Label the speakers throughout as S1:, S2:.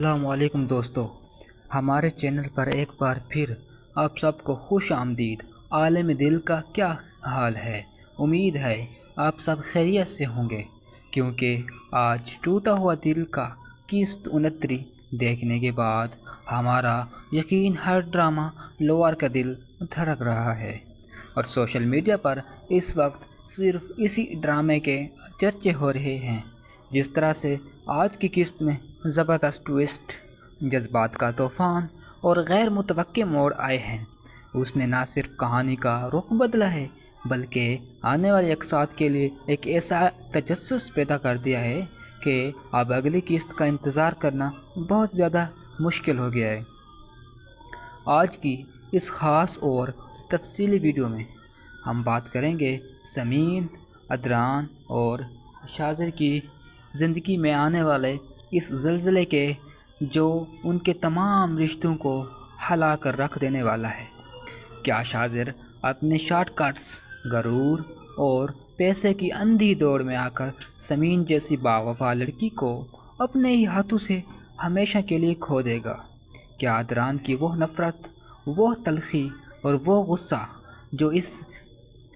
S1: السلام علیکم دوستو، ہمارے چینل پر ایک بار پھر آپ سب کو خوش آمدید۔ عالم دل کا کیا حال ہے؟ امید ہے آپ سب خیریت سے ہوں گے، کیونکہ آج ٹوٹا ہوا دل کا قسط 69 دیکھنے کے بعد ہمارا یقین ہر ڈرامہ لور کا دل دھڑک رہا ہے، اور سوشل میڈیا پر اس وقت صرف اسی ڈرامے کے چرچے ہو رہے ہیں۔ جس طرح سے آج کی قسط میں زبردست ٹویسٹ، جذبات کا طوفان اور غیر متوقع موڑ آئے ہیں، اس نے نہ صرف کہانی کا رخ بدلا ہے بلکہ آنے والے اقساط کے لیے ایک ایسا تجسس پیدا کر دیا ہے کہ اب اگلی قسط کا انتظار کرنا بہت زیادہ مشکل ہو گیا ہے۔ آج کی اس خاص اور تفصیلی ویڈیو میں ہم بات کریں گے سمین، عدنان اور شاذر کی زندگی میں آنے والے اس زلزلے کے، جو ان کے تمام رشتوں کو ہلا کر رکھ دینے والا ہے۔ کیا شاذر اپنے شارٹ کٹس، غرور اور پیسے کی اندھی دوڑ میں آ کر سمین جیسی باوفا لڑکی کو اپنے ہی ہاتھوں سے ہمیشہ کے لیے کھو دے گا؟ کیا عدنان کی وہ نفرت، وہ تلخی اور وہ غصہ جو اس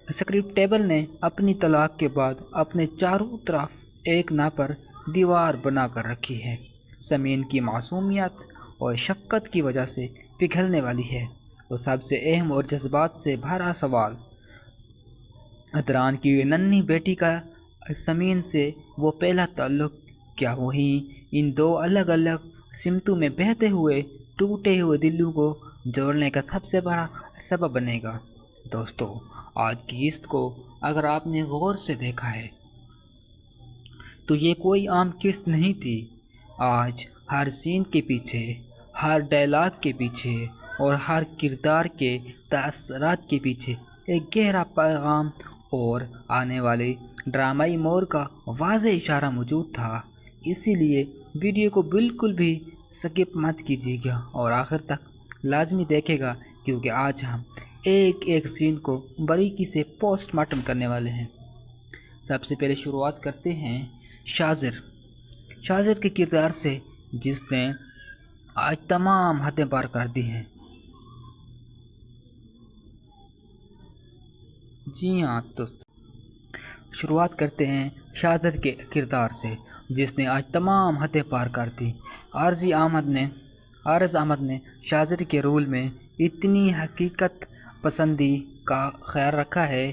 S1: اسکرپٹیبل نے اپنی طلاق کے بعد اپنے چاروں طرف ایک نا پر دیوار بنا کر رکھی ہے، سمین کی معصومیت اور شفقت کی وجہ سے پگھلنے والی ہے؟ اور سب سے اہم اور جذبات سے بھرا سوال، عدنان کی ننھی بیٹی کا سمین سے وہ پہلا تعلق کیا وہی ان دو الگ الگ سمتوں میں بہتے ہوئے ٹوٹے ہوئے دلوں کو جوڑنے کا سب سے بڑا سبب بنے گا؟ دوستو، آج کی قسط کو اگر آپ نے غور سے دیکھا ہے تو یہ کوئی عام قسط نہیں تھی۔ آج ہر سین کے پیچھے، ہر ڈائلاگ کے پیچھے اور ہر کردار کے تاثرات کے پیچھے ایک گہرا پیغام اور آنے والے ڈرامائی موڑ کا واضح اشارہ موجود تھا۔ اسی لیے ویڈیو کو بالکل بھی سکپ مت کیجیے گا اور آخر تک لازمی دیکھے گا، کیونکہ آج ہم ایک ایک سین کو باریکی سے پوسٹ مارٹم کرنے والے ہیں۔ سب سے پہلے شروعات کرتے ہیں شاذر کے کردار سے، جس نے آج تمام حدیں پار کر دی ہیں۔ جی ہاں دوست، شروعات کرتے ہیں شاذر کے کردار سے، جس نے آج تمام حدیں پار کر دی۔ عارض احمد نے شاذر کے رول میں اتنی حقیقت پسندی کا خیال رکھا ہے۔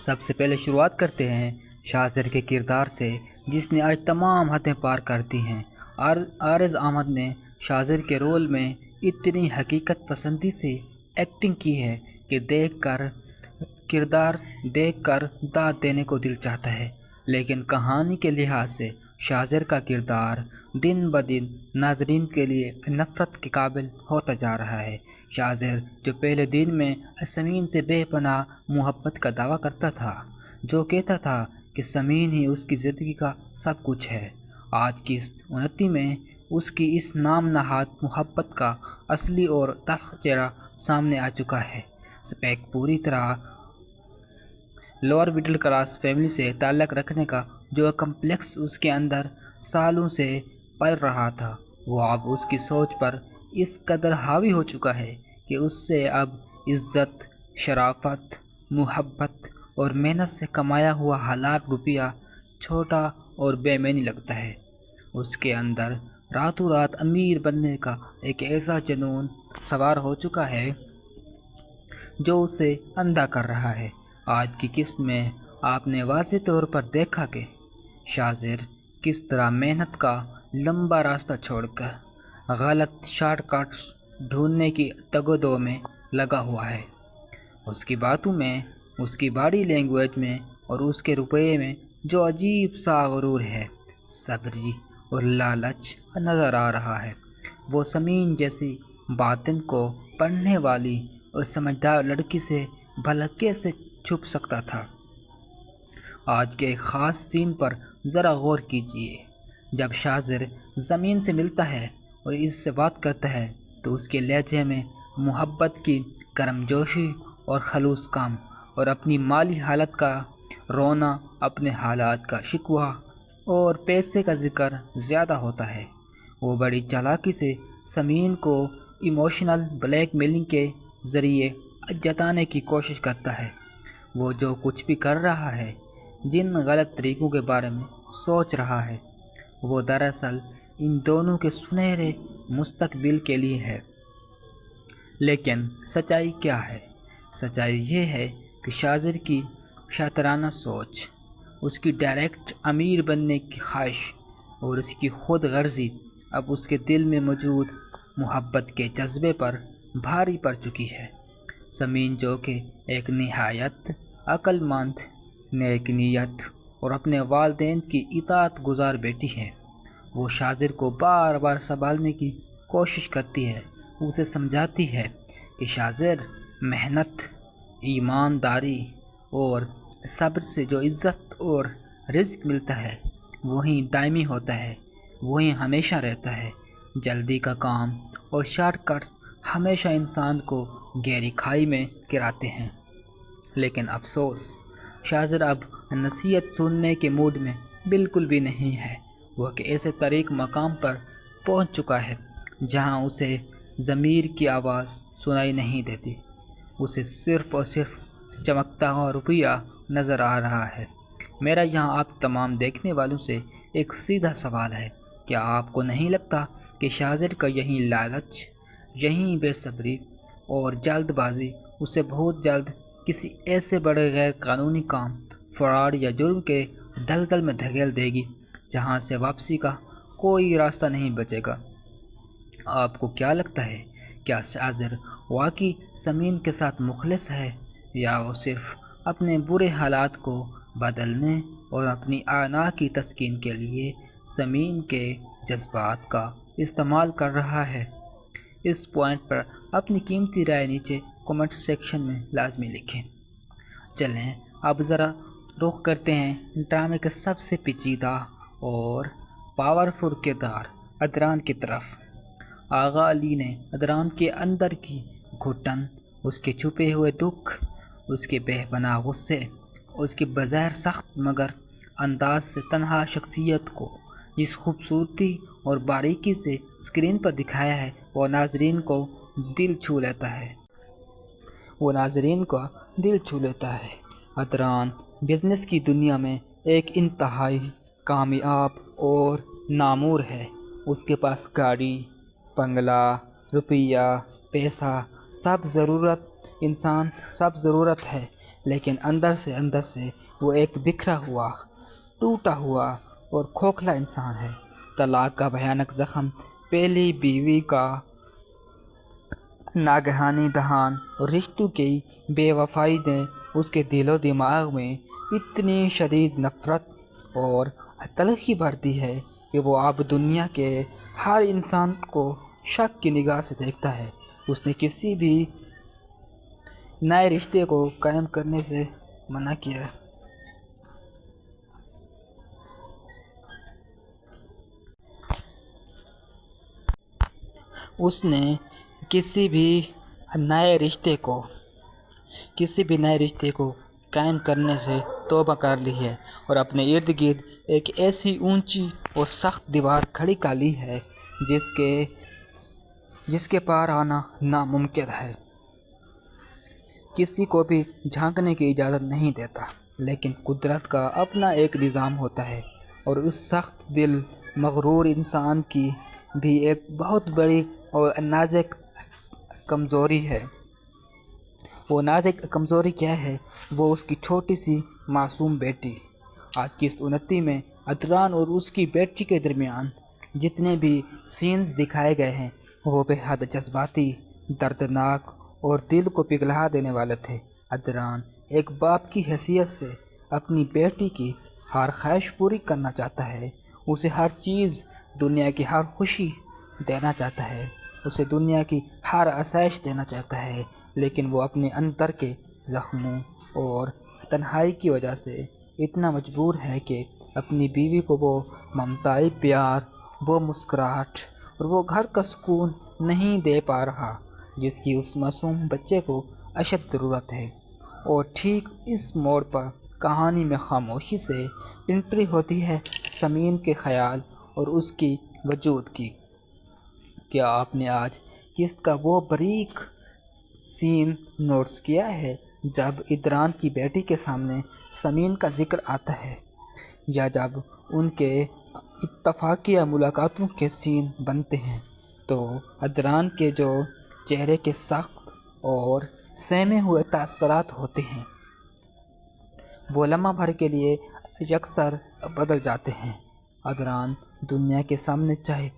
S1: سب سے پہلے شروعات کرتے ہیں شاذر کے کردار سے، جس نے آج تمام حدیں پار کر دی ہیں۔ عارض احمد نے شاذر کے رول میں اتنی حقیقت پسندی سے ایکٹنگ کی ہے کہ کردار دیکھ کر داد دینے کو دل چاہتا ہے۔ لیکن کہانی کے لحاظ سے شاذر کا کردار دن بدن ناظرین کے لیے نفرت کے قابل ہوتا جا رہا ہے۔ شاذر جو پہلے دن میں سمین سے بے پناہ محبت کا دعویٰ کرتا تھا، جو کہتا تھا کہ سمین ہی اس کی زندگی کا سب کچھ ہے، آج کی اس 29 میں اس کی اس نام نہاد محبت کا اصلی اور تلخ چہرہ سامنے آ چکا ہے۔ سپیک پوری طرح لوور مڈل کلاس فیملی سے تعلق رکھنے کا جو کمپلیکس اس کے اندر سالوں سے پل رہا تھا، وہ اب اس کی سوچ پر اس قدر حاوی ہو چکا ہے کہ اس سے اب عزت، شرافت، محبت اور محنت سے کمایا ہوا حلال روپیہ چھوٹا اور بے معنی لگتا ہے۔ اس کے اندر راتوں رات امیر بننے کا ایک ایسا جنون سوار ہو چکا ہے جو اسے اندھا کر رہا ہے۔ آج کی قسط میں آپ نے واضح طور پر دیکھا کہ شاذر کس طرح محنت کا لمبا راستہ چھوڑ کر غلط شارٹ کٹس ڈھونڈنے کی تگ و دو میں لگا ہوا ہے۔ اس کی باتوں میں، اس کی باڈی لینگویج میں اور اس کے رویے میں جو عجیب سا غرور ہے، صبری اور لالچ نظر آ رہا ہے، وہ سمین جیسی باطن کو پڑھنے والی اور سمجھدار لڑکی سے بھلا کیسے چھپ سکتا تھا؟ آج کے ایک خاص سین پر ذرا غور کیجیے۔ جب شاذر زمین سے ملتا ہے اور اس سے بات کرتا ہے تو اس کے لہجے میں محبت کی گرم جوشی اور خلوص کام اور اپنی مالی حالت کا رونا، اپنے حالات کا شکوہ اور پیسے کا ذکر زیادہ ہوتا ہے۔ وہ بڑی چالاکی سے سمین کو ایموشنل بلیک میلنگ کے ذریعے جتانے کی کوشش کرتا ہے۔ وہ جو کچھ بھی کر رہا ہے، جن غلط طریقوں کے بارے میں سوچ رہا ہے، وہ دراصل ان دونوں کے سنہرے مستقبل کے لیے ہے۔ لیکن سچائی کیا ہے؟ سچائی یہ ہے کہ شاذر کی شاطرانہ سوچ، اس کی ڈائریکٹ امیر بننے کی خواہش اور اس کی خود غرضی اب اس کے دل میں موجود محبت کے جذبے پر بھاری پڑ چکی ہے۔ سمین جو کہ ایک نہایت عقل مند، نیک نیت اور اپنے والدین کی اطاعت گزار بیٹی ہے، وہ شاذر کو بار بار سنبھالنے کی کوشش کرتی ہے۔ اسے سمجھاتی ہے کہ شاذر، محنت، ایمانداری اور صبر سے جو عزت اور رزق ملتا ہے وہی دائمی ہوتا ہے، وہی ہمیشہ رہتا ہے۔ جلدی کا کام اور شارٹ کٹس ہمیشہ انسان کو گہری کھائی میں گراتے ہیں۔ لیکن افسوس، شاذر اب نصیحت سننے کے موڈ میں بالکل بھی نہیں ہے۔ وہ ایک ایسے طریق مقام پر پہنچ چکا ہے جہاں اسے ضمیر کی آواز سنائی نہیں دیتی، اسے صرف اور صرف چمکتا ہوا روپیہ نظر آ رہا ہے۔ میرا یہاں آپ تمام دیکھنے والوں سے ایک سیدھا سوال ہے، کیا آپ کو نہیں لگتا کہ شاذر کا یہی لالچ، یہی بے صبری اور جلد بازی اسے بہت جلد کسی ایسے بڑے غیر قانونی کام، فراڈ یا جرم کے دلدل میں دھکیل دے گی جہاں سے واپسی کا کوئی راستہ نہیں بچے گا؟ آپ کو کیا لگتا ہے، کیا شاذر واقعی سمین کے ساتھ مخلص ہے، یا وہ صرف اپنے برے حالات کو بدلنے اور اپنی آنا کی تسکین کے لیے سمین کے جذبات کا استعمال کر رہا ہے؟ اس پوائنٹ پر اپنی قیمتی رائے نیچے کمنٹ سیکشن میں لازمی لکھیں۔ چلیں اب ذرا رخ کرتے ہیں ڈرامے کے سب سے پیچیدہ اور پاورفل کردار ادران کی طرف۔ آغا علی نے ادران کے اندر کی گھٹن، اس کے چھپے ہوئے دکھ، اس کے بے پناہ غصے، اس کی بظاہر سخت مگر انداز سے تنہا شخصیت کو جس خوبصورتی اور باریکی سے اسکرین پر دکھایا ہے وہ ناظرین کا دل چھو لیتا ہے۔ ادران بزنس کی دنیا میں ایک انتہائی کامیاب اور نامور ہے۔ اس کے پاس گاڑی، بنگلہ، روپیہ، پیسہ، سب ضرورت ہے، لیکن اندر سے وہ ایک بکھرا ہوا، ٹوٹا ہوا اور کھوکھلا انسان ہے۔ طلاق کا بھیانک زخم، پہلی بیوی کا ناگہانی دہان اور رشتوں کی بے وفائی نے اس کے دل و دماغ میں اتنی شدید نفرت اور تلخی بھر دی ہے کہ وہ اب دنیا کے ہر انسان کو شک کی نگاہ سے دیکھتا ہے۔ اس نے کسی بھی نئے رشتے کو قائم کرنے سے منع کیا ہے۔ اس نے کسی بھی نئے رشتے کو قائم کرنے سے توبہ کر لی ہے اور اپنے ارد گرد ایک ایسی اونچی اور سخت دیوار کھڑی کر لی ہے جس کے پار آنا ناممکن ہے۔ کسی کو بھی جھانکنے کی اجازت نہیں دیتا، لیکن قدرت کا اپنا ایک نظام ہوتا ہے، اور اس سخت دل مغرور انسان کی بھی ایک بہت بڑی اور نازک کمزوری ہے۔ وہ نازک کمزوری کیا ہے؟ وہ اس کی چھوٹی سی معصوم بیٹی۔ آج کی اس اونتی میں ادران اور اس کی بیٹی کے درمیان جتنے بھی سینز دکھائے گئے ہیں وہ بے حد جذباتی، دردناک اور دل کو پگھلا دینے والے تھے۔ ادران ایک باپ کی حیثیت سے اپنی بیٹی کی ہر خواہش پوری کرنا چاہتا ہے، اسے ہر چیز، دنیا کی ہر خوشی دینا چاہتا ہے، اسے دنیا کی ہر آسائش دینا چاہتا ہے، لیکن وہ اپنے اندر کے زخموں اور تنہائی کی وجہ سے اتنا مجبور ہے کہ اپنی بیوی کو وہ ممتائی پیار، وہ مسکراہٹ اور وہ گھر کا سکون نہیں دے پا رہا جس کی اس معصوم بچے کو اشد ضرورت ہے۔ اور ٹھیک اس موڑ پر کہانی میں خاموشی سے انٹری ہوتی ہے سمین کے خیال اور اس کی وجود کی۔ کیا آپ نے آج قسط کا وہ باریک سین نوٹس کیا ہے جب ادران کی بیٹی کے سامنے سمین کا ذکر آتا ہے، یا جب ان کے اتفاقیہ ملاقاتوں کے سین بنتے ہیں تو ادران کے جو چہرے کے سخت اور سہمے ہوئے تاثرات ہوتے ہیں وہ لمحہ بھر کے لیے یکسر بدل جاتے ہیں۔ ادران دنیا کے سامنے چاہے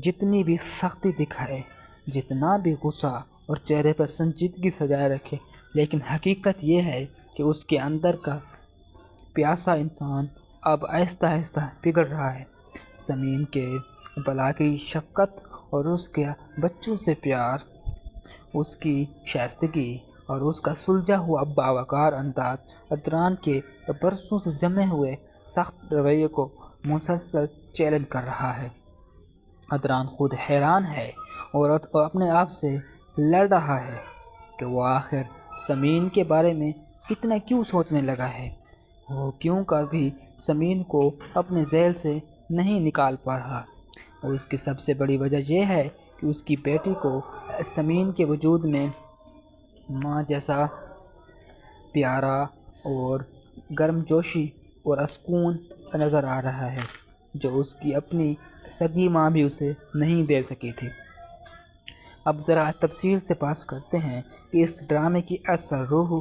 S1: جتنی بھی سختی دکھائے، جتنا بھی غصہ اور چہرے پر سنجیدگی سجائے رکھے، لیکن حقیقت یہ ہے کہ اس کے اندر کا پیاسا انسان اب آہستہ آہستہ پگھل رہا ہے۔ سمین کے بلا کی شفقت اور اس کے بچوں سے پیار، اس کی شائستگی اور اس کا سلجھا ہوا باوقار انداز ادران کے برسوں سے جمے ہوئے سخت رویے کو مسلسل چیلنج کر رہا ہے۔ ادران خود حیران ہے اور اپنے آپ سے لڑ رہا ہے کہ وہ آخر سمین کے بارے میں اتنا کیوں سوچنے لگا ہے۔ وہ کیوں کر بھی سمین کو اپنے ذہن سے نہیں نکال پا رہا، اور اس کی سب سے بڑی وجہ یہ ہے کہ اس کی بیٹی کو سمین کے وجود میں ماں جیسا پیارا اور گرم جوشی اور سکون نظر آ رہا ہے، جو اس کی اپنی سگی ماں بھی اسے نہیں دے سکی تھی۔ اب ذرا تفصیل سے بات کرتے ہیں کہ اس ڈرامے کی اصل روح،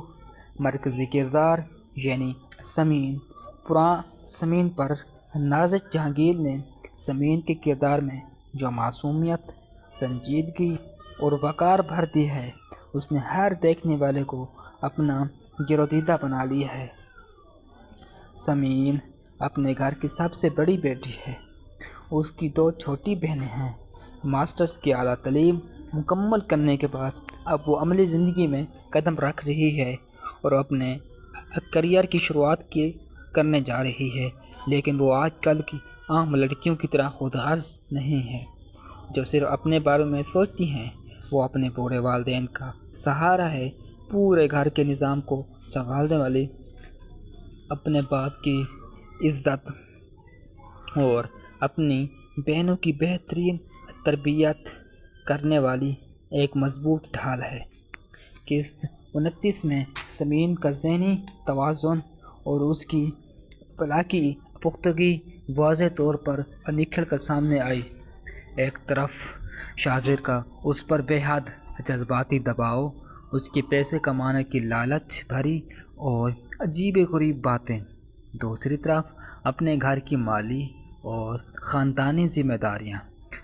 S1: مرکزی کردار یعنی سمین پر ناظر جہانگیر نے سمین کے کردار میں جو معصومیت، سنجیدگی اور وقار بھر دی ہے، اس نے ہر دیکھنے والے کو اپنا گرویدہ بنا لیا ہے۔ سمین اپنے گھر کی سب سے بڑی بیٹی ہے۔ اس کی 2 چھوٹی بہنیں ہیں۔ ماسٹرز کی اعلیٰ تعلیم مکمل کرنے کے بعد اب وہ عملی زندگی میں قدم رکھ رہی ہے اور اپنے کیریئر کی شروعات کرنے جا رہی ہے، لیکن وہ آج کل کی عام لڑکیوں کی طرح خود غرض نہیں ہے جو صرف اپنے بارے میں سوچتی ہیں۔ وہ اپنے بوڑھے والدین کا سہارا ہے، پورے گھر کے نظام کو سنبھالنے والی، اپنے باپ کی عزت اور اپنی بہنوں کی بہترین تربیت کرنے والی ایک مضبوط ڈھال ہے۔ قسط 29 میں سمین کا ذہنی توازن اور اس کی اخلاقی پختگی واضح طور پر نکھر کر سامنے آئی۔ ایک طرف شاہزر کا اس پر بے حد جذباتی دباؤ، اس کے پیسے کمانے کی لالچ بھری اور عجیب غریب باتیں، دوسری طرف اپنے گھر کی مالی اور خاندانی ذمہ داریاں۔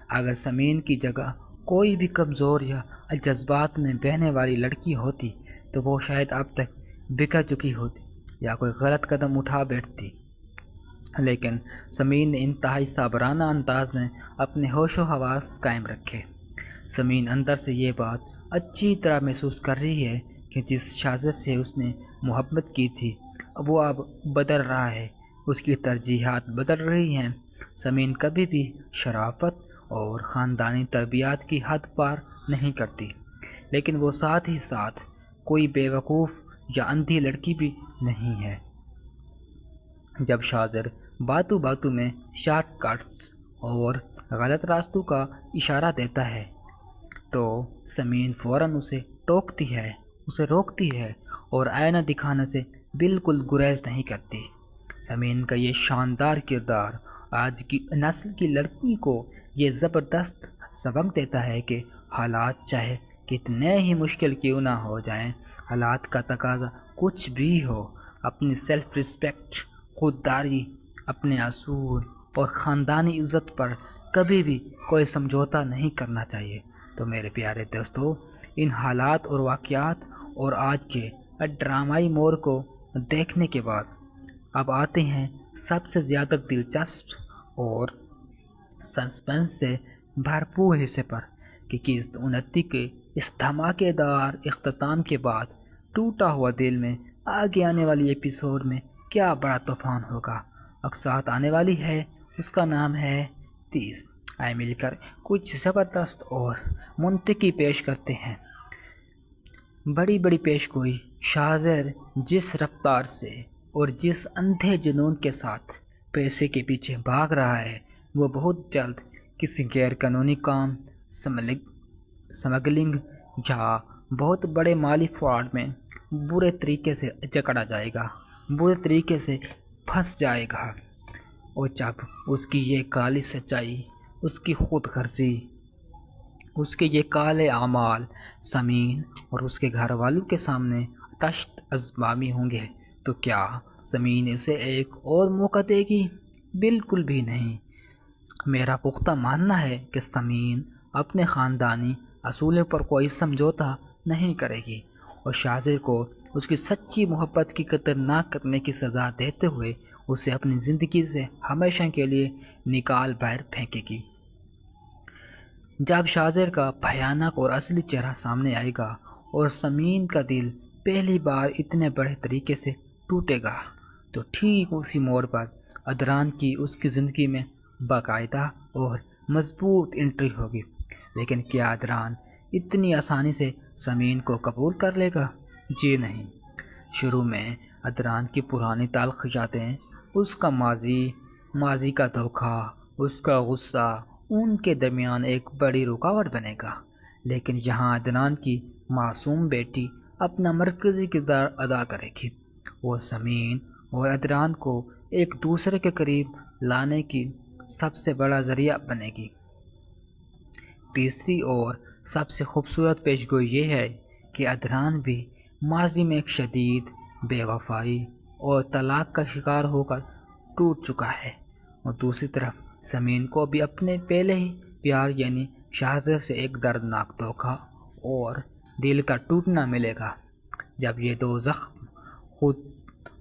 S1: اگر سمین کی جگہ کوئی بھی کمزور یا جذبات میں بہنے والی لڑکی ہوتی تو وہ شاید اب تک بکھر چکی ہوتی یا کوئی غلط قدم اٹھا بیٹھتی، لیکن سمین نے انتہائی صابرانہ انداز میں اپنے ہوش و حواس قائم رکھے۔ سمین اندر سے یہ بات اچھی طرح محسوس کر رہی ہے کہ جس شاہزر سے اس نے محبت کی تھی وہ اب بدل رہا ہے، اس کی ترجیحات بدل رہی ہیں۔ سمین کبھی بھی شرافت اور خاندانی تربیات کی حد پار نہیں کرتی، لیکن وہ ساتھ ہی ساتھ کوئی بیوقوف یا اندھی لڑکی بھی نہیں ہے۔ جب شاہزر باتوں باتوں میں شارٹ کٹس اور غلط راستوں کا اشارہ دیتا ہے تو سمین فوراً اسے روکتی ہے اور آئینہ دکھانے سے بالکل گریز نہیں کرتی۔ سمین کا یہ شاندار کردار آج کی نسل کی لڑکی کو یہ زبردست سبق دیتا ہے کہ حالات چاہے کتنے ہی مشکل کیوں نہ ہو جائیں، حالات کا تقاضا کچھ بھی ہو، اپنی سیلف رسپیکٹ، خودداری، اپنے اصول اور خاندانی عزت پر کبھی بھی کوئی سمجھوتا نہیں کرنا چاہیے۔ تو میرے پیارے دوستو، ان حالات اور واقعات اور آج کے ڈرامائی موڑ کو دیکھنے کے بعد اب آتے ہیں سب سے زیادہ دلچسپ اور سسپنس سے بھرپور حصے پر کہ قسط 29 کے اس دھماکے دار اختتام کے بعد ٹوٹا ہوا دل میں آگے آنے والی ایپیسوڈ میں کیا بڑا طوفان ہوگا۔ ساتھ آنے والی ہے، اس کا نام ہے 30۔ آئے مل کر کچھ زبردست اور منطقی پیش کرتے ہیں۔ بڑی بڑی پیش گوئی، شاہزر جس رفتار سے اور جس اندھے جنون کے ساتھ پیسے کے پیچھے بھاگ رہا ہے، وہ بہت جلد کسی غیر قانونی کام، سمگلنگ یا بہت بڑے مالی فراڈ میں برے طریقے سے جکڑا جائے گا، برے طریقے سے پھنس جائے گا۔ اور جب اس کی یہ کالی سچائی، اس کی خود غرضی، اس کے یہ کالے اعمال سمین اور اس کے گھر والوں کے سامنے تشت ازبامی ہوں گے تو کیا سمین اسے ایک اور موقع دے گی؟ بالکل بھی نہیں۔ میرا پختہ ماننا ہے کہ سمین اپنے خاندانی اصولوں پر کوئی سمجھوتا نہیں کرے گی اور شاذر کو اس کی سچی محبت کی قدر نہ کرنے کی سزا دیتے ہوئے اسے اپنی زندگی سے ہمیشہ کے لیے نکال باہر پھینکے گی۔ جب شاذر کا بھیانک اور اصلی چہرہ سامنے آئے گا اور سمین کا دل پہلی بار اتنے بڑے طریقے سے ٹوٹے گا تو ٹھیک اسی موڑ پر ادران کی اس کی زندگی میں باقاعدہ اور مضبوط انٹری ہوگی۔ لیکن کیا ادران اتنی آسانی سے سمین کو قبول کر لے گا؟ جی نہیں۔ شروع میں ادران کی پرانی تلخ یادیں، اس کا ماضی کا دھوکہ، اس کا غصہ ان کے درمیان ایک بڑی رکاوٹ بنے گا۔ لیکن یہاں ادران کی معصوم بیٹی اپنا مرکزی کردار ادا کرے گی۔ وہ سمین اور ادران کو ایک دوسرے کے قریب لانے کی سب سے بڑا ذریعہ بنے گی۔ تیسری اور سب سے خوبصورت پیشگوئی یہ ہے کہ ادران بھی ماضی میں ایک شدید بے وفائی اور طلاق کا شکار ہو کر ٹوٹ چکا ہے، اور دوسری طرف سمین کو بھی اپنے پہلے ہی پیار یعنی شاذر سے ایک دردناک دھوکہ اور دل کا ٹوٹنا ملے گا۔ جب یہ دو زخم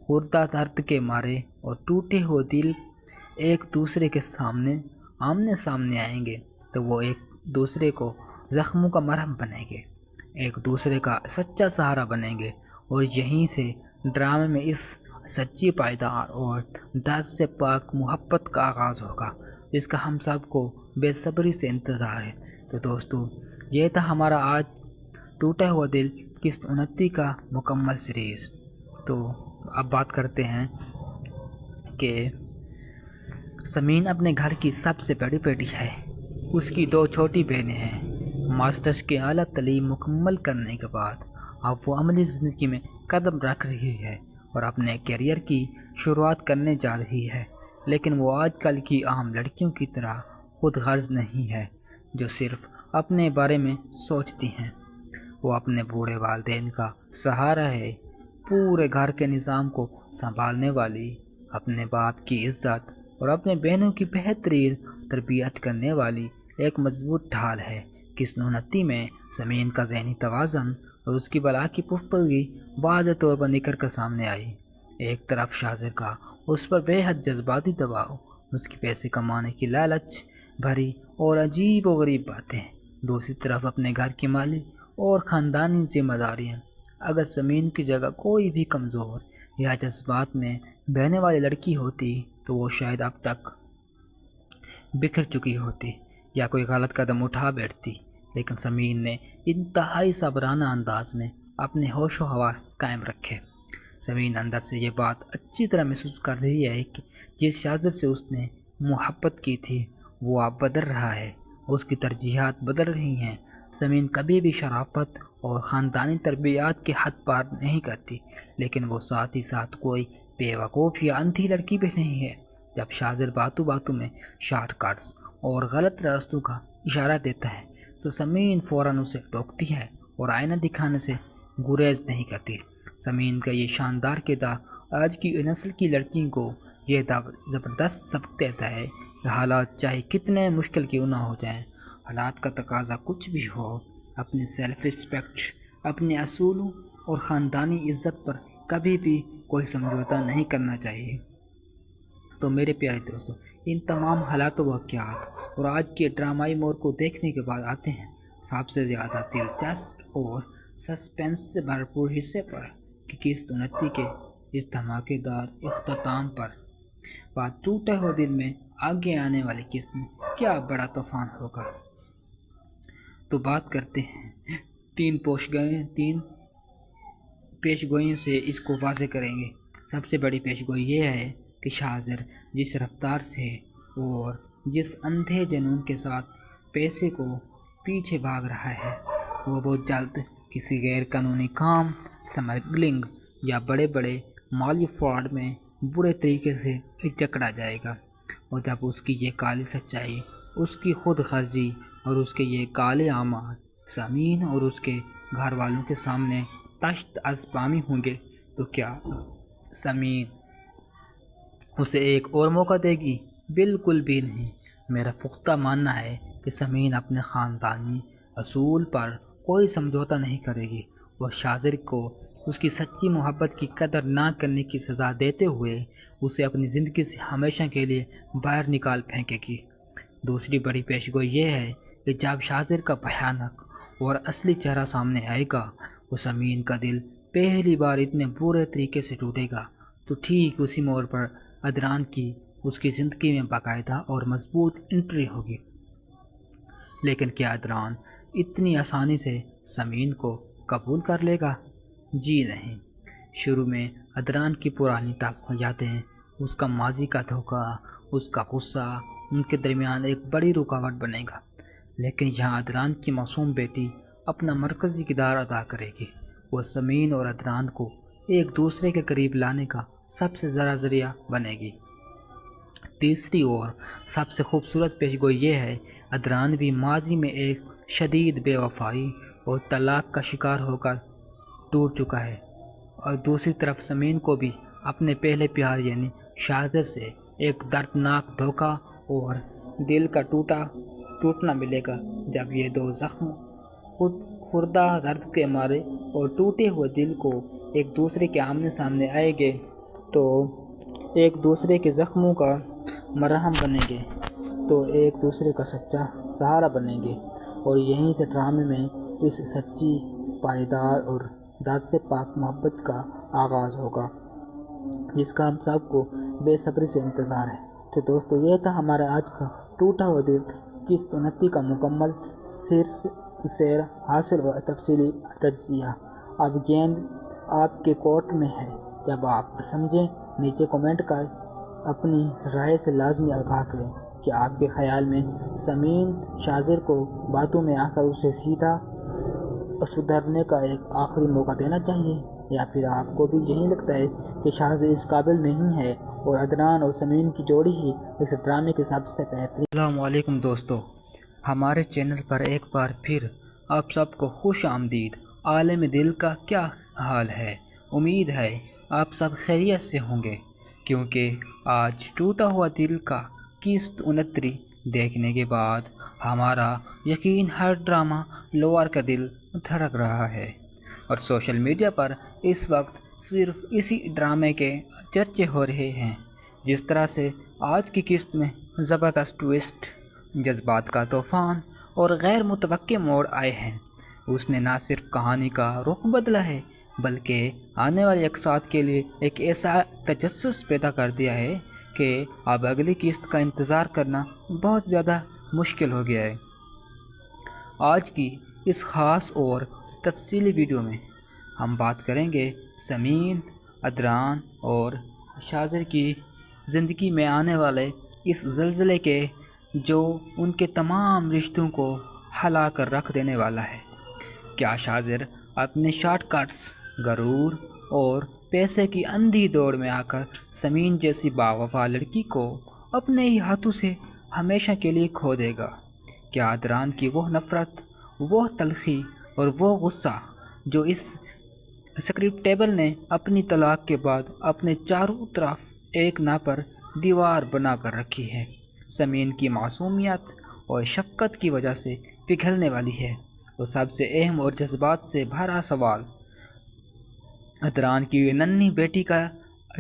S1: خوردہ درد کے مارے اور ٹوٹے ہوئے دل ایک دوسرے کے آمنے سامنے آئیں گے تو وہ ایک دوسرے کو زخموں کا مرہم بنیں گے، ایک دوسرے کا سچا سہارا بنیں گے، اور یہیں سے ڈرامے میں اس سچی، پائیدار اور درد سے پاک محبت کا آغاز ہوگا جس کا ہم سب کو بے صبری سے انتظار ہے۔ تو دوستو، یہ تھا ہمارا آج ٹوٹا ہوا دل قسط 29 کا مکمل سیریز۔ تو اب بات کرتے ہیں کہ سمین اپنے گھر کی سب سے بڑی بیٹی ہے، اس کی 2 چھوٹی بہنیں ہیں۔ ماسٹرز کی اعلیٰ تعلیم مکمل کرنے کے بعد اب وہ عملی زندگی میں قدم رکھ رہی ہے اور اپنے کیریئر کی شروعات کرنے جا رہی ہے، لیکن وہ آج کل کی عام لڑکیوں کی طرح خود غرض نہیں ہے جو صرف اپنے بارے میں سوچتی ہیں۔ وہ اپنے بوڑھے والدین کا سہارا ہے، پورے گھر کے نظام کو سنبھالنے والی، اپنے باپ کی عزت اور اپنے بہنوں کی بہترین تربیت کرنے والی ایک مضبوط ڈھال ہے۔ قسط 29 میں سمین کا ذہنی توازن اور اس کی بلا کی پختگی واضح طور پر نکھر کر سامنے آئی۔ ایک طرف شاذر کا اس پر بے حد جذباتی دباؤ، اس کی پیسے کمانے کی لالچ بھری اور عجیب و غریب باتیں، دوسری طرف اپنے گھر کی مالی اور خاندانی ذمہ داریاں۔ اگر سمین کی جگہ کوئی بھی کمزور یا جذبات میں بہنے والی لڑکی ہوتی تو وہ شاید اب تک بکھر چکی ہوتی یا کوئی غلط قدم اٹھا بیٹھتی، لیکن سمین نے انتہائی صبرانہ انداز میں اپنے ہوش و حواس قائم رکھے۔ سمین اندر سے یہ بات اچھی طرح محسوس کر رہی ہے کہ جس شاذر سے اس نے محبت کی تھی وہ اب بدل رہا ہے، اس کی ترجیحات بدل رہی ہیں۔ سمین کبھی بھی شرافت اور خاندانی تربیات کی حد پار نہیں کرتی، لیکن وہ ساتھ ہی ساتھ کوئی بے وقوف یا اندھی لڑکی بھی نہیں ہے۔ جب شاذر باتوں میں شارٹ کٹس اور غلط راستوں کا اشارہ دیتا ہے تو سمین فوراً اسے ٹوکتی ہے اور آئینہ دکھانے سے گریز نہیں کرتی۔ سمین کا یہ شاندار کردار آج کی نسل کی لڑکیوں کو یہ زبردست سبق دیتا ہے کہ حالات چاہے کتنے مشکل کیوں نہ ہو جائیں، حالات کا تقاضا کچھ بھی ہو، اپنی سیلف رسپیکٹ، اپنے اصولوں اور خاندانی عزت پر کبھی بھی کوئی سمجھوتا نہیں کرنا چاہیے۔ تو میرے پیارے دوستو، ان تمام حالات و واقعات اور آج کے ڈرامائی موڑ کو دیکھنے کے بعد آتے ہیں سب سے زیادہ دلچسپ اور سسپینس سے بھرپور حصے پر کہ قسط 29 کے اس دھماکے دار اختتام پر بات ٹوٹے ہوئے دل میں آگے آنے والی قسط میں کیا بڑا طوفان ہوگا۔ تو بات کرتے ہیں 3 پیش گوئیوں سے اس کو واضح کریں گے۔ سب سے بڑی پیش گوئی یہ ہے کہ شاذر جس رفتار سے اور جس اندھے جنون کے ساتھ پیسے کو پیچھے بھاگ رہا ہے وہ بہت جلد کسی غیر قانونی کام، سمگلنگ یا بڑے بڑے مالی فراڈ میں برے طریقے سے جکڑا جائے گا۔ اور جب اس کی یہ کالی سچائی، اس کی خود غرضی اور اس کے یہ کالے اعمال سامعین اور اس کے گھر والوں کے سامنے تشت از پامی ہوں گے تو کیا سامعین اسے ایک اور موقع دے گی؟ بالکل بھی نہیں۔ میرا پختہ ماننا ہے کہ سامعین اپنے خاندانی اصول پر کوئی سمجھوتہ نہیں کرے گی اور شاذر کو اس کی سچی محبت کی قدر نہ کرنے کی سزا دیتے ہوئے اسے اپنی زندگی سے ہمیشہ کے لیے باہر نکال پھینکے گی۔ دوسری بڑی پیشگوئی یہ ہے کہ جب شاذر کا بھیانک اور اصلی چہرہ سامنے آئے گا وہ سامعین کا دل پہلی بار اتنے برے طریقے سے ٹوٹے گا تو ٹھیک اسی موڑ پر ادران کی اس کی زندگی میں باقاعدہ اور مضبوط انٹری ہوگی۔ لیکن کیا ادران اتنی آسانی سے سامعین کو قبول کر لے گا؟ جی نہیں۔ شروع میں ادران کی پرانی تلخ یادیں، اس کا ماضی کا دھوکہ، اس کا غصہ ان کے درمیان ایک بڑی رکاوٹ بنے گا، لیکن یہاں ادران کی معصوم بیٹی اپنا مرکزی کردار ادا کرے گی۔ وہ سامعین اور ادران کو ایک دوسرے کے قریب لانے کا سب سے بڑا ذریعہ بنے گی۔ تیسری اور سب سے خوبصورت پیشگوئی یہ ہے ادران بھی ماضی میں ایک شدید بے وفائی اور طلاق کا شکار ہو کر ٹوٹ چکا ہے، اور دوسری طرف سامعین کو بھی اپنے پہلے پیار یعنی شاذر سے ایک دردناک دھوکہ اور دل کا ٹوٹنا ملے گا۔ جب یہ دو زخم خود خوردہ درد کے مارے اور ٹوٹے ہوئے دل کو ایک دوسرے کے آمنے سامنے آئیں گے تو ایک دوسرے کے زخموں کا مرہم بنیں گے، تو ایک دوسرے کا سچا سہارا بنیں گے، اور یہیں سے ڈرامے میں اس سچی، پائیدار اور درد سے پاک محبت کا آغاز ہوگا جس کا ہم سب کو بے صبری سے انتظار ہے۔ تو دوستو یہ تھا ہمارا آج کا ٹوٹا ہوا دل قسط 29 کا مکمل سیر حاصل و تفصیلی تجزیہ۔ اب گیند آپ کے کورٹ میں ہے، جب آپ سمجھیں نیچے کمنٹ کر اپنی رائے سے لازمی آگاہ کریں کہ آپ کے خیال میں سامعین شاذر کو باتوں میں آ کر اسے سیدھا سدھرنے کا ایک آخری موقع دینا چاہیے، یا پھر آپ کو بھی یہی لگتا ہے کہ شاذر اس قابل نہیں ہے اور ادران اور سامعین کی جوڑی ہی اس ڈرامے کے سب سے بہترین۔ السلام علیکم دوستو، ہمارے چینل پر ایک بار پھر آپ سب کو خوش آمدید۔ عالم دل کا کیا حال ہے؟ امید ہے آپ سب خیریت سے ہوں گے، کیونکہ آج ٹوٹا ہوا دل کا قسط 29 دیکھنے کے بعد ہمارا یقین ہر ڈرامہ لور کا دل دھڑک رہا ہے، اور سوشل میڈیا پر اس وقت صرف اسی ڈرامے کے چرچے ہو رہے ہیں۔ جس طرح سے آج کی قسط میں زبردست ٹویسٹ، جذبات کا طوفان اور غیر متوقع موڑ آئے ہیں، اس نے نہ صرف کہانی کا رخ بدلا ہے بلکہ آنے والے اقساط کے لیے ایک ایسا تجسس پیدا کر دیا ہے کہ اب اگلی قسط کا انتظار کرنا بہت زیادہ مشکل ہو گیا ہے۔ آج کی اس خاص اور تفصیلی ویڈیو میں ہم بات کریں گے سامعین، ادران اور شاذر کی زندگی میں آنے والے اس زلزلے کے جو ان کے تمام رشتوں کو ہلا کر رکھ دینے والا ہے۔ کیا شاذر اپنے شارٹ کٹس، غرور اور پیسے کی اندھی دوڑ میں آ کر سامعین جیسی باوفا لڑکی کو اپنے ہی ہاتھوں سے ہمیشہ کے لیے کھو دے گا؟ کیا ادران کی وہ نفرت، وہ تلخی اور وہ غصہ جو اس اسکرپٹ ٹیبل نے اپنی طلاق کے بعد اپنے چاروں طرف ایک نا پر دیوار بنا کر رکھی ہے، سامعین کی معصومیت اور شفقت کی وجہ سے پگھلنے والی ہے؟ اور سب سے اہم اور جذبات سے بھرا سوال، ادران کی ننھی بیٹی کا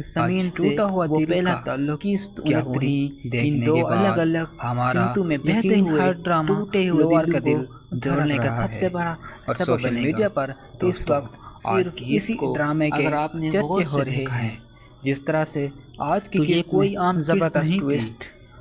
S1: سامعین سے ٹوٹا ہوا دل پہلا تعلق کیا وہی دیکھنے کے بعد الگ الگ سمتوں میں بہتے ہوئے ہر ڈرامہ ٹوٹے ہوئے دل کا دل جوڑنے کا سب سے بڑا اور سوشل میڈیا پر اس وقت صرف اسی ڈرامے کے چرچے ہو رہے ہیں۔ جس طرح سے آج کی کوئی عام زبردست ٹویسٹ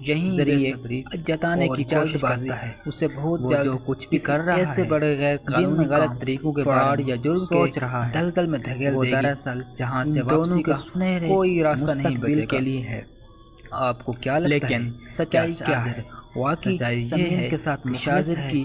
S1: یہیں ذریعے جتانے کی کوشش کرتا ہے اسے بہت جلد جو کچھ بھی کر رہا ہے ایسے بڑے غیر قانونی غلط طریقوں کے فراڈ یا جرم سوچ رہا ہے دلدل میں دھکیل دے گی دراصل جہاں سے واپسی کا سنہرے کوئی راستہ نہیں بچے کے لیے ہے۔ آپ کو کیا لگتا ہے لیکن سچائی کیا ہے؟ واقعی سچائی یہ ہے کے ساتھ مخلص کی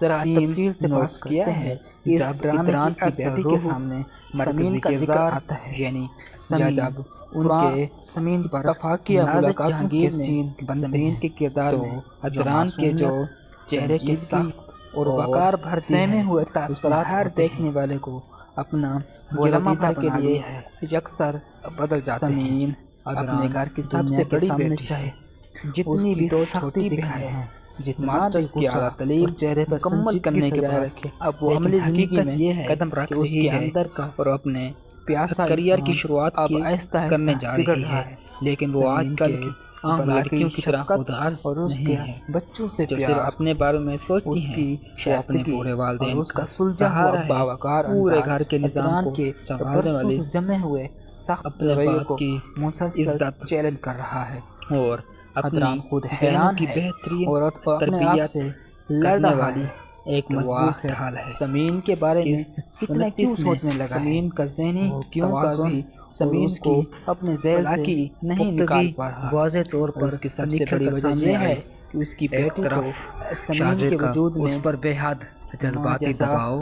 S2: ذرا تفصیل سے بات کیا ہے اس ڈرامے کی بیٹی کے سامنے سمین کا ذکر آتا ہے، یعنی جب ان کے سمین پر نازک جہانگیر نے سمین کے کردار میں ادران کے جو چہرے کے سخت اور وقار بھر سہمے ہوئے تاثرات دیکھنے والے کو اپنا وہ لمحہ بھر کے لیے یکسر بدل جاتے ہیں۔ سمین اپنے گھر کی سب سے بڑی بیٹی چاہے جتنی بھی سختی دکھائے ہیں، ماسٹرز کی اعلیٰ تعلیم چہرے پر مکمل کرنے کے بعد اب وہ عملی زندگی میں قدم رکھ رہی ہے اور اپنے پیاسا کریئر کی شروعات اب آہستہ کرنے جا رہی ہے، لیکن وہ آج کل کی عام لڑکیوں کی طرح خود غرض نہیں ہے۔ بچوں سے پیار اپنے بارے میں سوچتی ہیں، وہ اپنے پورے والدین کا سہارا ہے، پورے گھر کے نظام کو سنبھالنے والی جمے ہوئے سخت اپنے رویے کو مسلسل چیلنج کر رہا ہے، اور اپنی خود حیران ہے اور اپنے آپ سے لڑنے والی ایک مضبوط حال ہے۔ سمین کے بارے میں کتنا کیوں سوچنے لگا؟ سمین کا ذہنی توازن سمین کو اپنے ذہن سے نہیں نکال پا رہا۔ واضح طور پر اس کی سب سے بڑی وجہ یہ ہے کہ اس کی بیٹی کو سمین کے وجود میں
S1: اس پر بے حد جذباتی دباؤ